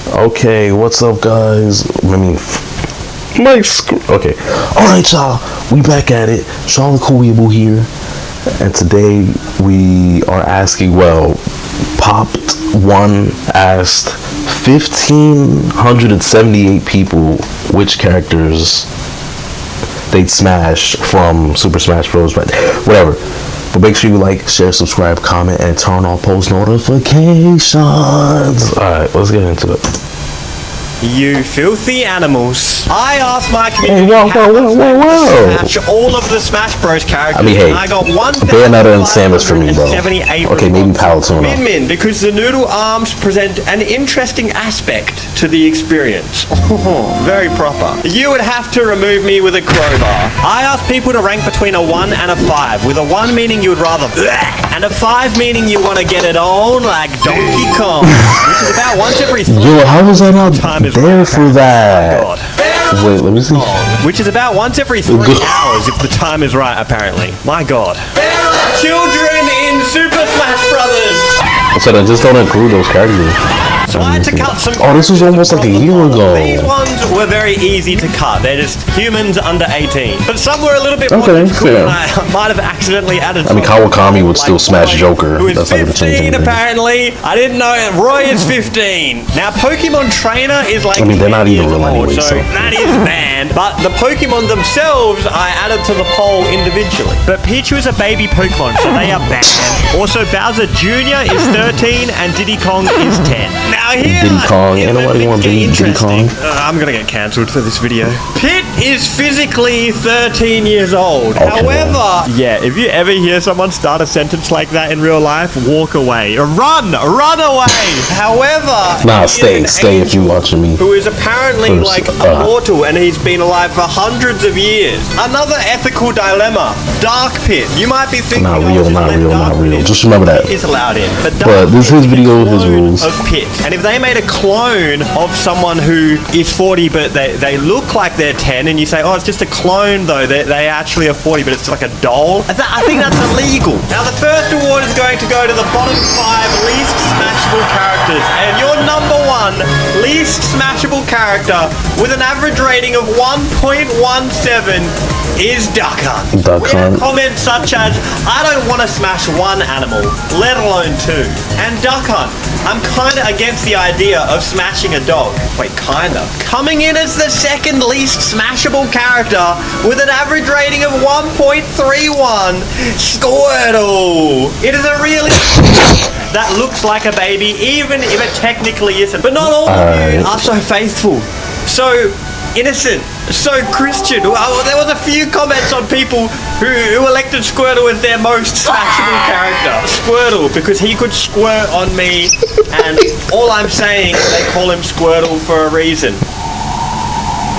Okay, what's up, guys? I mean, okay. Alright, y'all. We back at it. Charlotte Weeble here. And today we are asking, Popped One asked 1,578 people which characters they'd smash from Super Smash Bros. But whatever. But make sure you like, share, subscribe, comment, and turn on post notifications. Alright, let's get into it. You filthy animals. I asked my community to smash all of the Smash Bros characters. I mean, hey, and I got Bayonetta and Samus for me, bro. Okay, maybe Palutena. Min, because the noodle arms present an interesting aspect to the experience. Very proper. You would have to remove me with a crowbar. I asked people to rank between a 1 and a 5, with a 1 meaning you would rather and a 5 meaning you want to get it on like Donkey Kong, which is about once every 3 Yo, how was I not there for that? Oh, wait, let me see. Which is about once every 3 hours if the time is right, apparently. My god. Children in Super Smash Brothers! I said I just don't include those characters. So I had to cut some. Oh, this was almost like a year ago. These ones were very easy to cut. They're just humans under 18. But some were a little bit more difficult, and I might have accidentally added. I mean, Kawakami would still smash Joker. Who is 15 apparently. I didn't know it. Roy is 15. Now, Pokemon Trainer is like. I mean, they're not even real anyway, so that is banned. But the Pokemon themselves, I added to the poll individually. But Pichu is a baby Pokemon, so they are banned. Also, Bowser Jr. is 13 and Diddy Kong is 10. Now here Diddy Kong, ain't nobody want Diddy Kong. I'm gonna get cancelled for this video. Pit is physically 13 years old. Okay. However, yeah, if you ever hear someone start a sentence like that in real life, walk away. Run away. However, nah, stay if you're watching me. Who is apparently immortal and he's been alive for hundreds of years. Another ethical dilemma. Dark Pit. You might be thinking not real. Just remember that. Is allowed in. But this is his video, his rules. Of Pit. And if they made a clone of someone who is 40 but they look like they're 10 and you say, oh, it's just a clone though, they actually are 40 but it's like a doll, I think that's illegal. Now the first award is going to go to the bottom 5 least smashable characters, and your number 1 least smashable character with an average rating of 1.17 is Duck Hunt. We have comments such as, I don't want to smash 1 animal, let alone 2. And Duck Hunt, I'm kinda against the idea of smashing a dog. Wait, kinda. Coming in as the second least smashable character with an average rating of 1.31, Squirtle. It is a really that looks like a baby, even if it technically isn't. But not all of you are so faithful, so innocent, so Christian. Well, there was a few comments on people who elected Squirtle as their most smashable character. Squirtle, because he could squirt on me, and all I'm saying is they call him Squirtle for a reason.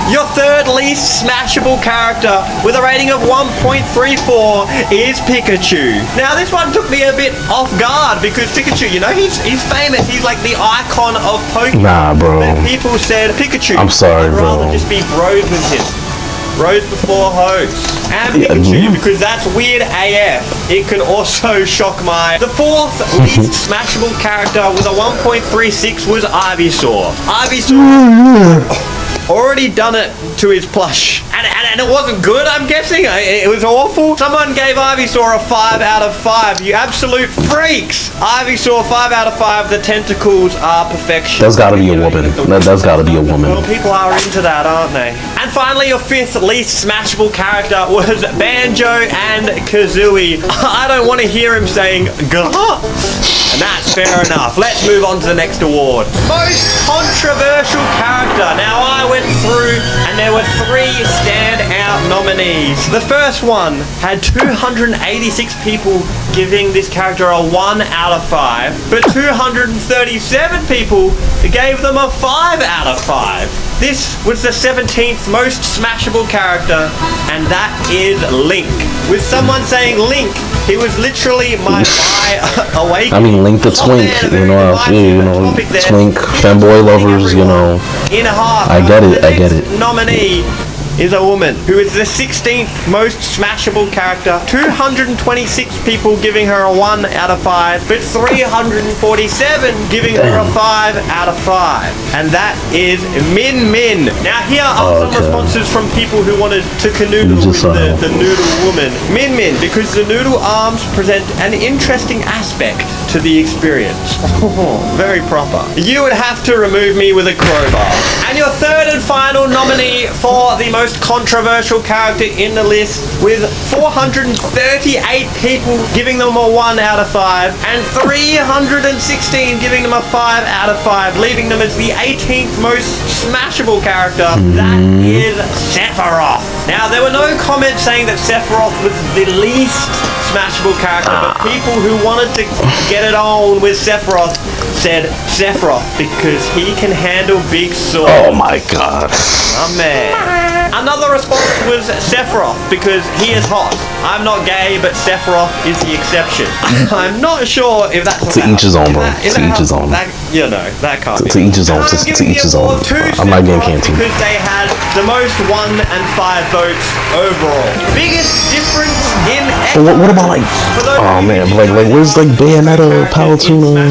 Your third least smashable character with a rating of 1.34 is Pikachu. Now this one took me a bit off guard because Pikachu, you know, he's famous. He's like the icon of Pokemon. Nah, bro. But people said Pikachu. I'm sorry, I'd rather just be bros with him. Bros before hoes. And Pikachu, because that's weird AF. It can also shock my... The fourth least smashable character with a 1.36 was Ivysaur. Ivysaur... already done it to his plush. And it wasn't good, I'm guessing. It was awful. Someone gave Ivysaur a 5 out of 5. You absolute freaks. Ivysaur, 5 out of 5. The tentacles are perfection. That's gotta be a woman. That's gotta be a woman. Well, people are into that, aren't they? And finally, your fifth least smashable character was Banjo and Kazooie. I don't want to hear him saying, gah. And that's fair enough. Let's move on to the next award. Most controversial character. Now, I went through and there were 3 standout nominees. The first one had 286 people giving this character a 1 out of 5, but 237 people gave them a 5 out of 5. This was the 17th most smashable character, and that is Link. With someone saying Link, he was literally my awakening. I mean, Link the Twink, Twink, fanboy lovers, In a half, I get it. Nominee is a woman who is the 16th most smashable character. 226 people giving her a 1 out of 5, but 347 giving her a 5 out of 5. And that is Min Min. Now here are some responses from people who wanted to canoodle with the noodle woman. Min Min, because the noodle arms present an interesting aspect to the experience. Very proper. You would have to remove me with a crowbar. And your third and final nominee for the most controversial character in the list, with 438 people giving them a 1 out of 5 and 316 giving them a 5 out of 5, leaving them as the 18th most smashable character. That is Sephiroth. Now, there were no comments saying that Sephiroth was the least smashable character, but people who wanted to get it on with Sephiroth said Sephiroth because he can handle big swords. Oh my god. Oh man. Another response was Sephiroth because he is hot. I'm not gay, but Sephiroth is the exception. I'm not sure if that's to each his own, bro. To each his own. You know, that can't be. To each his own. To each his own. I'm not getting canteen. Because they had the most 1 and 5 votes overall. Biggest difference in. What about like? Oh man, like where's like Bayonetta, Palutena,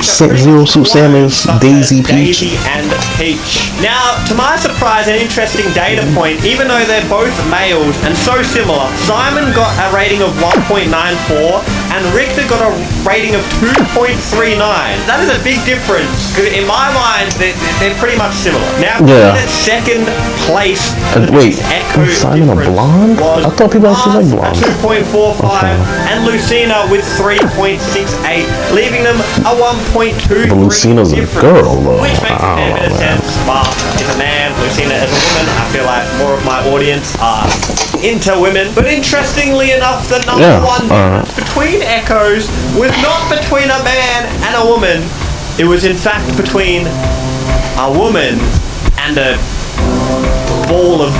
Zero Suit Samus, Daisy, Peach? And Peach. Now, to my surprise, an interesting data point. Even though they're both males and so similar, Simon got a rating of 1.94 and Richter got a rating of 2.39. That is a big difference because in my mind they're pretty much similar. Now, second place. Wait, is Simon a blonde? I thought people actually like blonde. 2.45 and Lucina with 3.68, leaving them a 1.2. But Lucina's a girl, though. Which makes a bit of sense. Mark is a man, Lucina is a woman. I feel like more of my audience are into women. But interestingly enough, the number one difference between Echoes was not between a man and a woman. It was in fact between a woman and a ball of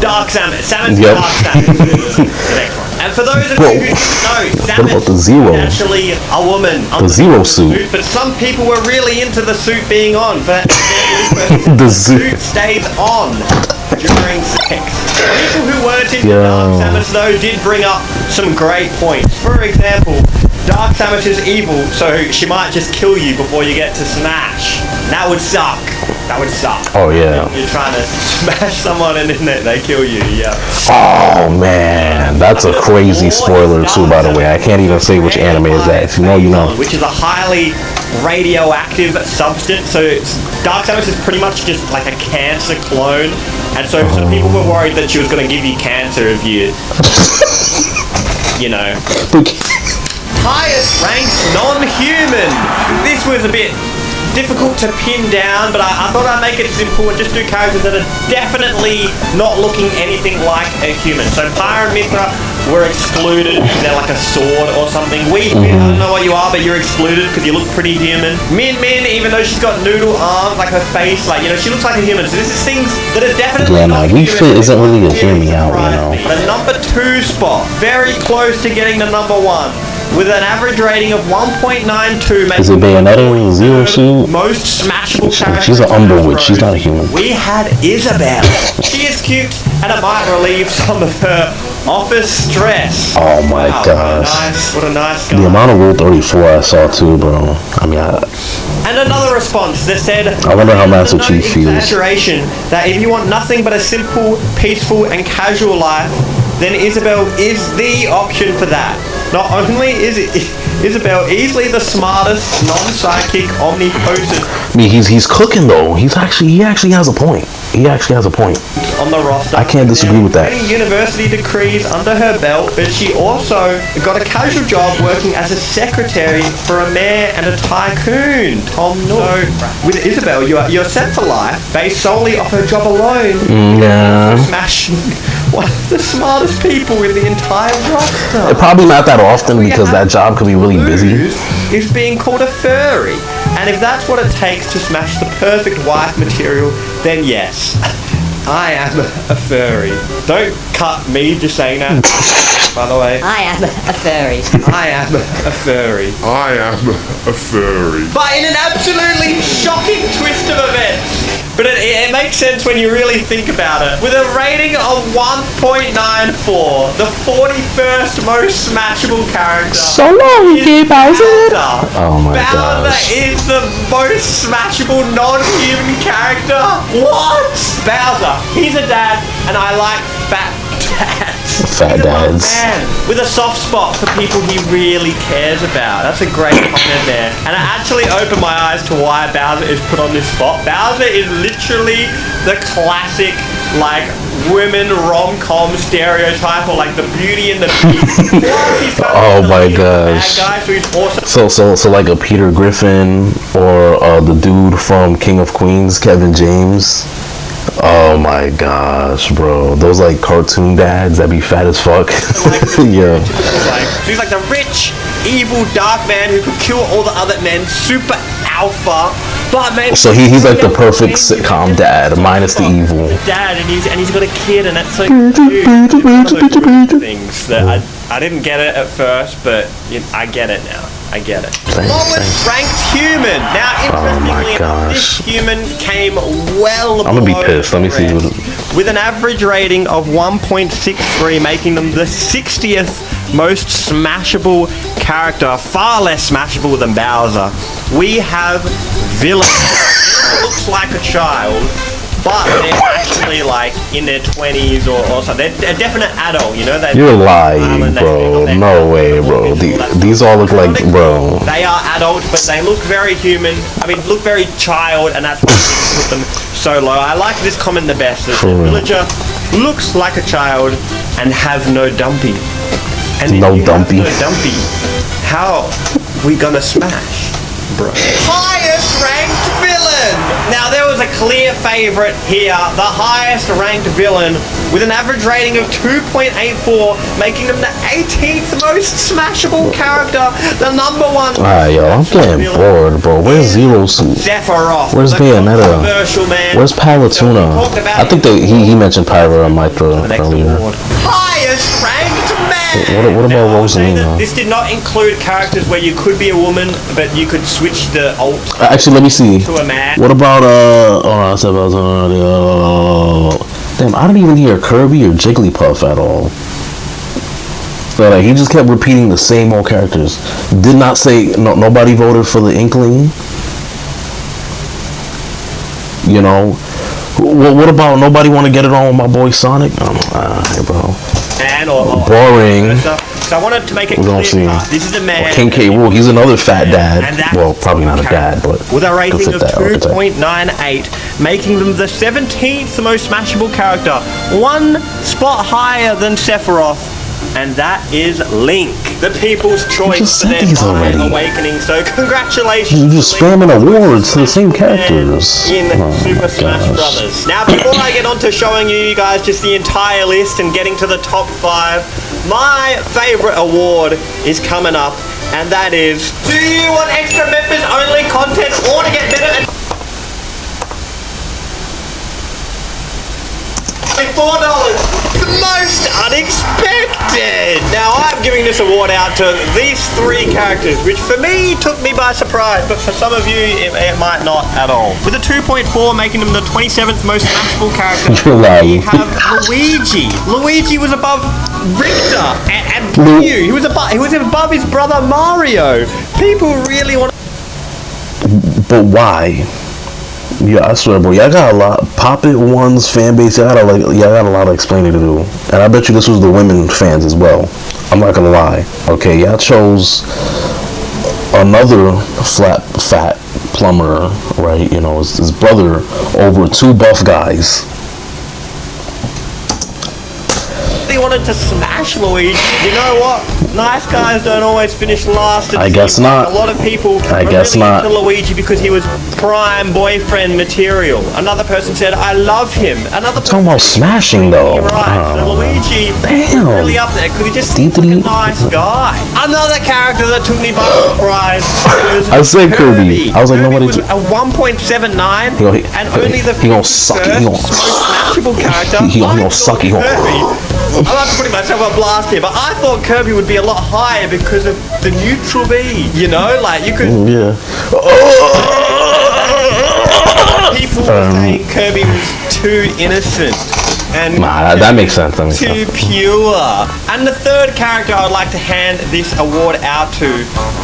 dark salmon. Salmon's dark salmon. And for those of you who know, Samus is actually a woman. The Zero Suit. But some people were really into the suit being on. But the suit stays on during sex. People who weren't into Dark Samus, though, did bring up some great points. For example, Dark Samus is evil, so she might just kill you before you get to Smash. That would suck. That would suck. Oh yeah. You're trying to smash someone and then they kill you. Yeah. Oh man, that's a crazy spoiler too. By the way, I can't even say which anime is that. If you know, you know. Which is a highly radioactive substance. So Dark Samus is pretty much just like a cancer clone, and so people were worried that she was going to give you cancer if you, you know. Highest ranked non-human. This was a bit difficult to pin down, but I thought I'd make it simple and just do characters that are definitely not looking anything like a human. So Pyre and Mithra were excluded because they're like a sword or something. I don't know what you are, but you're excluded because you look pretty human. Min Min, even though she's got noodle arms, like her face, like, you know, she looks like a human. So this is things that are definitely not human. Wii Fit isn't really a hear me out, you know. The number 2 spot, very close to getting the number 1. With an average rating of 1.92, is it Bayonetta or Zero Suit? Most smashable character. She's an Underwood. She's not a human. We had Isabelle. She is cute, and it might relieve some of her office stress. Oh my gosh. What a nice guy. The amount of Rule 34 I saw too, bro. I mean, and another response that said, I wonder how Master Chief feels. Exaggeration that if you want nothing but a simple, peaceful, and casual life, then Isabelle is the option for that. Not only is Isabelle easily the smartest, non-psychic, omnipotent. I mean, he's cooking though. He actually has a point. He actually has a point. On the roster. I can't disagree with that. University degrees under her belt, but she also got a casual job working as a secretary for a mayor and a tycoon. Tom Nook. So with Isabelle, you're set for life based solely off her job alone. Yeah. Smashing one of the smartest people in the entire roster. Probably not that often because that job could be really busy. Is being called a furry. And if that's what it takes to smash the perfect wife material, then yes, I am a furry. Don't cut me just saying that, by the way. I am a furry. I am a furry. I am a furry. But in an absolutely shocking twist of events, but it makes sense when you really think about it. With a rating of 1.94, the 41st most smashable character. So long, Bowser. Oh my Bowser gosh. is the most smashable non-human character. What? Bowser, he's a dad, and I like fat dads. Fat He's a dads. man with a soft spot for people he really cares about. That's a great comment there. And it actually opened my eyes to why Bowser is put on this spot. Bowser is literally the classic, like, women rom-com stereotype, or like the Beauty and the Beast. Oh my gosh. Bad guy, so he's awesome. So like a Peter Griffin or the dude from King of Queens, Kevin James. Oh my gosh, bro. Those like cartoon dads that be fat as fuck. Yeah. He's like the rich, evil, dark man who could kill all the other men, super alpha. But man, So he's like the perfect sitcom dad, minus the evil. Dad, and he's got a kid, and that's so cute. It's one of those things that I didn't get it at first, but I get it now. I get it. Lowest ranked human. Now, interestingly enough, this human came well below. I'm gonna be pissed. Let me see. With an average rating of 1.63, making them the 60th most smashable character, far less smashable than Bowser. We have Villain. Looks like a child, but they're actually like in their 20s or something. They're a definite adult, you know? You're lying, bro. No way, bro. These all look like, bro. They are adult, but they look very human. I mean, look very child, and that's why we put them so low. I like this comment the best. The villager looks like a child and have no dumpy. And no dumpy. No dumpy. How we gonna smash, bro? Highest ranked villain. Now there was a clear favorite here, the highest ranked villain, with an average rating of 2.84, making them the 18th most smashable character, the number one. Alright, yo, I'm getting bored, bro. Where's Zero Suit? Sephiroth. Where's Bayonetta? Where's Palatuna? I think that he mentioned Pyra and Mitra earlier. Highest ranked man. What about Rosalina? This did not include characters where you could be a woman, but you could switch the alt Actually, let me see. to a man. What about damn, I didn't even hear Kirby or Jigglypuff at all. So like he just kept repeating the same old characters. Did not say nobody voted for the Inkling. You know, what about nobody want to get it on with my boy Sonic? Hey, bro. Man or boring. So I wanted to make it clear. This is a man. King K. Rool, he's another fat dad. Well, probably not a dad, but with a rating of 2.98, making them the 17th most smashable character, one spot higher than Sephiroth. And that is Link, the people's choice for their fine awakening. So congratulations. You're just spamming awards to the same characters. In Super Smash Brothers. Now, before I get on to showing you guys just the entire list and getting to the top 5, my favorite award is coming up, and that is, do you want extra members only content or to get better and $4, the most unexpected. Now I'm giving this award out to these 3 characters, which for me took me by surprise, but for some of you it might not at all. With a 2.4, making them the 27th most smashable character, we have Luigi. Luigi was above Richter and Ryu. He was above his brother Mario. People really want. But why? Yeah, I swear, bro. Y'all got a lot. Pop It One's fan base. Y'all got a lot of explaining to do. And I bet you this was the women fans as well. I'm not gonna lie. Okay, y'all chose another fat plumber, right? You know, his brother over 2 buff guys. They wanted to smash Luigi. You know what? Nice guys don't always finish last. I guess not. A lot of people I guess really not. into Luigi because he was prime boyfriend material. Another person said, I love him. Another person talking about smashing though. Right. So Luigi was really up there because he just seems like a nice guy. Another character that took me by surprise was I said Kirby. I was like, nobody. Was a 1.79 and only the he gonna suck it. He gonna smashable character. He gonna suck it. I'm not putting myself on blast here, but I thought Kirby would be a lot higher because of the neutral B. You know, like you could. Yeah. People saying Kirby was too innocent. And Nah, that makes sense. That makes too sense. pure. And the third character I would like to hand this award out to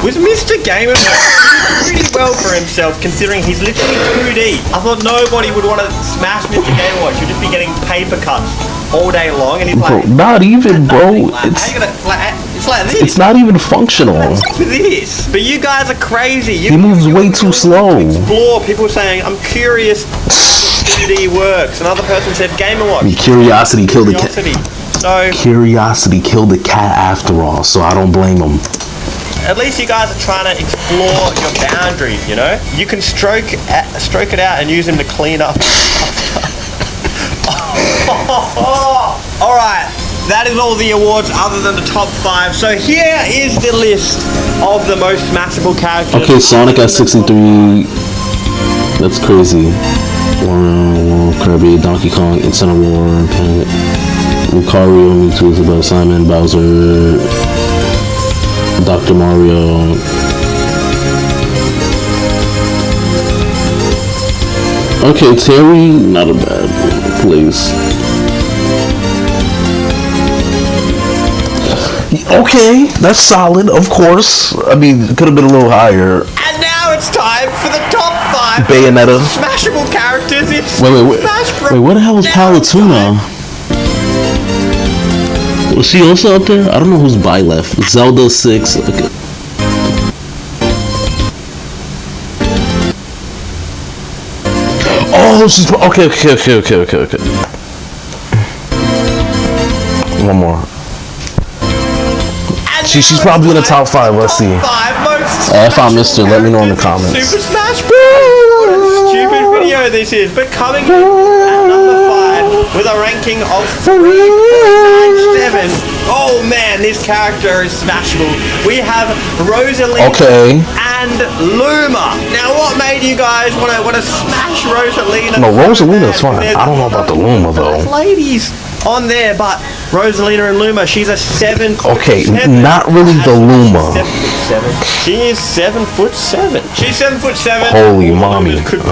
was Mr. Gamer. He did pretty well for himself considering he's literally 2D. I thought nobody would want to smash Mr. Gamer Watch. You'd just be getting paper cuts all day long, and he's Bro, like, not even, bro. like, It's it's like this. it's not even functional. This. But you guys are crazy. He moves way too slow. Explore. People saying, I'm curious how 2D works. Another person said Gamer Watch. Curiosity killed the cat. Curiosity. So Curiosity killed the cat after all, so I don't blame him. at least you guys are trying to explore your boundaries, you know? You can stroke it out and use them to clean up. Alright, that is all the awards other than the top 5. So here is the list of the most smashable characters. Okay, Sonic at 63. That's crazy. Kirby, Donkey Kong, Instant War, Lucario, Mewtwo, Isabelle, Simon, Bowser, Dr. Mario. Okay, Terry, not a bad place. Okay, that's solid, of course. I mean, it could have been a little higher. And now it's time for the top 5 Bayonetta. smashable characters. It's Wait. Smash Bros. Wait, where the hell is Now it's Palutena? Was she also up there? I don't know who's by left. Zelda 6. Okay. Oh, she's okay. One more. And She's now probably in the it's top 5. time Let's for the see. top 5 most If I missed her, let me know in the characters comments. Super Smash Bros. What a stupid video this is. But coming in at number 5 with a ranking of 3.97. Oh man, this character is smashable. We have Rosalina Okay. and Luma. Now, what made you guys want to smash Rosalina? No, Rosalina's so bad? fine. There's I don't know about the Luma, though. nice ladies on there, but Rosalina and Luma, she's a 7 foot Okay, 7. not really the Luma. 7'7". She is 7'7". She's 7'7". Holy All mommy. Lumas could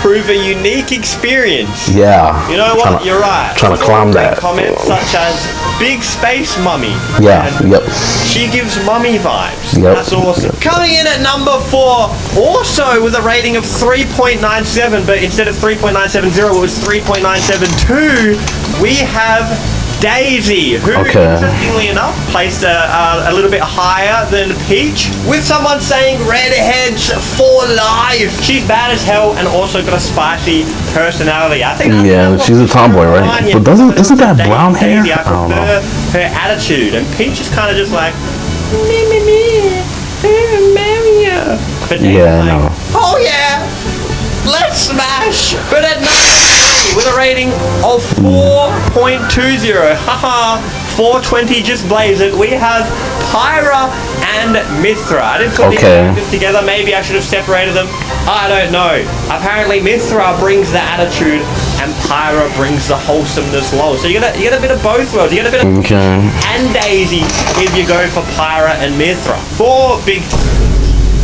prove a unique experience. Yeah. You know what? You're right. Trying to climb that. Comments such as Big Space Mummy. Yeah, And yep. She gives mummy vibes. Yep. That's awesome. Coming in at number 4, also with a rating of 3.97, but instead of 3.970, it was 3.972. We have Daisy, who, interestingly enough, placed a little bit higher than Peach, with someone saying redheads for life. She's bad as hell and also got a spicy personality. I think. Yeah, she's a tomboy, right? But isn't that brown hair? Daisy, I prefer her attitude, and Peach is kind of just like Mario. But Yeah, like, no. oh yeah, let's smash! But at number 3, with a rating of 4.20, haha, 420 just blaze it, we have Pyra and Mithra. I didn't put these characters together, maybe I should have separated them. I don't know. Apparently Mithra brings the attitude and Pyra brings the wholesomeness low. So you get a bit of both worlds. You get a bit of and Daisy if you go for Pyra and Mithra. 4 big.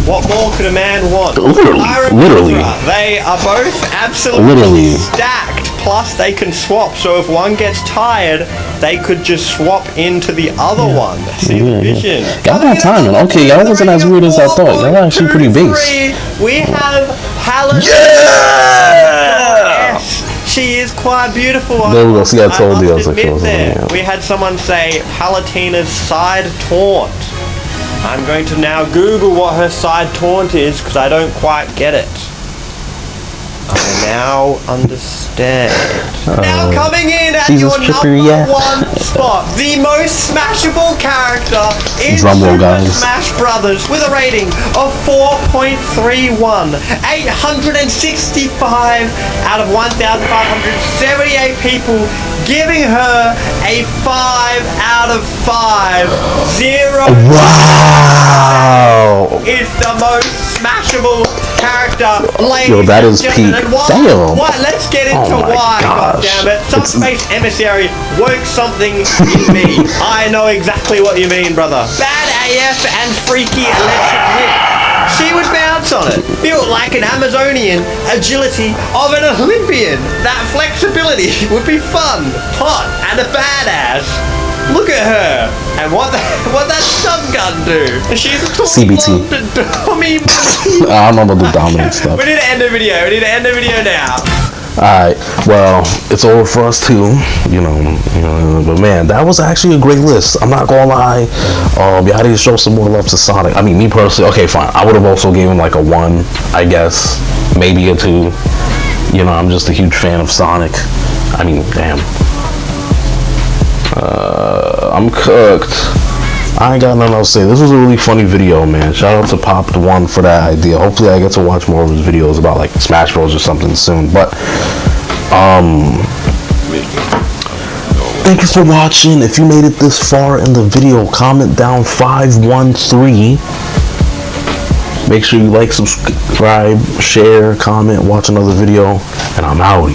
What more could a man want? Literally. They are both absolutely stacked. Plus, they can swap. So if one gets tired, they could just swap into the other one. See the vision. Y'all got timing. Okay, y'all wasn't as weird as I thought. Y'all actually pretty base. We have Helen. Yeah! She is quite beautiful. There we go. See, I told you I was must like, admit we had someone say Palutena's side taunt. I'm going to now Google what her side taunt is because I don't quite get it. I now understand. Now coming in at your number 1 spot, the most smashable character in Super Smash Brothers with a rating of 4.31, 865 out of 1,578 people giving her a 5 out of 5. 0. Wow. Is the most smashable character. Yo, that is peak. Damn. Why? Let's get into why. God damn it. Subspace Emissary woke something in me. I know exactly what you mean, brother. Bad AF and freaky electric whip. She would bounce on it. Built like an Amazonian, agility of an Olympian. That flexibility would be fun, hot, and a badass. Look at her. And what that stun gun do? She's a tall CBT. blonde dummy. I don't know about the dominant stuff. We need to end the video. We need to end the video now. Alright, well, it's over for us too, you know, but man, that was actually a great list. I'm not gonna lie. Y'all need to show some more love to Sonic. I mean, me personally, okay, fine. I would have also given him like a 1, I guess, maybe a 2. You know, I'm just a huge fan of Sonic. I mean, damn. I'm cooked. I ain't got nothing else to say. This was a really funny video, man. Shout out to Pop1 for that idea. Hopefully I get to watch more of his videos about like Smash Bros or something soon. But thank you for watching. If you made it this far in the video, comment down 513. Make sure you like, subscribe, share, comment, watch another video, and I'm out.